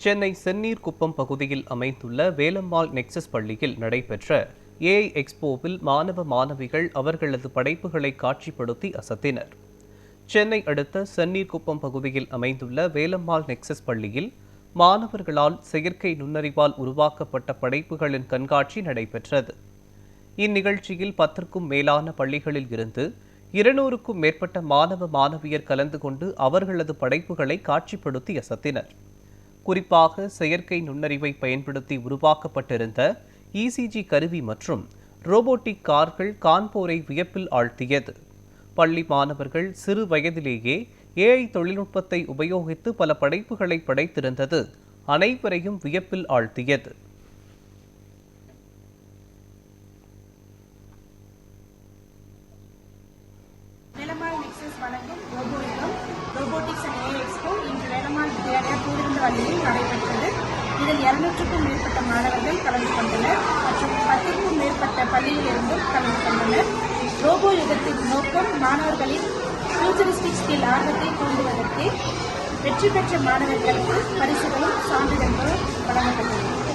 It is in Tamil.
சென்னை செந்நீர்குப்பம் பகுதியில் அமைந்துள்ள வேலம்மாள் நெக்சஸ் பள்ளியில் நடைபெற்ற ஏஐ எக்ஸ்போவில் மாணவ மாணவிகள் அவர்களது படைப்புகளை காட்சிப்படுத்தி அசத்தினர். சென்னை அடுத்த செந்நீர்குப்பம் பகுதியில் அமைந்துள்ள வேலம்மாள் நெக்சஸ் பள்ளியில் மாணவர்களால் செயற்கை நுண்ணறிவால் உருவாக்கப்பட்ட படைப்புகளின் கண்காட்சி நடைபெற்றது. இந்நிகழ்ச்சியில் 10க்கும் மேலான பள்ளிகளில் இருந்து 200க்கும் மேற்பட்ட மாணவ மாணவியர் கலந்து கொண்டு அவர்களது படைப்புகளை காட்சிப்படுத்தி அசத்தினர். குறிப்பாக செயற்கை நுண்ணறிவை பயன்படுத்தி உருவாக்கப்பட்டிருந்த இசிஜி கருவி மற்றும் ரோபோட்டிக் கார்கள் காண்போரை வியப்பில் ஆழ்த்தியது. பள்ளி மாணவர்கள் சிறு வயதிலேயே ஏஐ தொழில்நுட்பத்தை உபயோகித்து பல படைப்புகளை படைத்திருந்தது அனைவரையும் வியப்பில் ஆழ்த்தியது. வேலம்மாள் நெக்சஸ் வழங்கும் ரோபோட்டிக்ஸ் அண்ட் ஏஐ எக்ஸ்போ இன்று வேலம்மாள் வித்யாலயா பூவிருந்த வழியில் நடைபெற்றது. இதில் 200க்கும் மேற்பட்ட மாணவர்கள் கலந்து கொண்டனர் மற்றும் 10க்கும் மேற்பட்ட பள்ளியிலிருந்தும் கலந்து கொண்டனர். ரோபோ யுகத்தின் நோக்கம் மாணவர்களின் ஃபியூச்சரிஸ்டிக் ஸ்கில் ஆர்வத்தை தூண்டுவதற்கு வெற்றி பெற்ற மாணவர்களுக்கு பரிசுகளும் சான்றிதழ்களும் வழங்கப்பட்டது.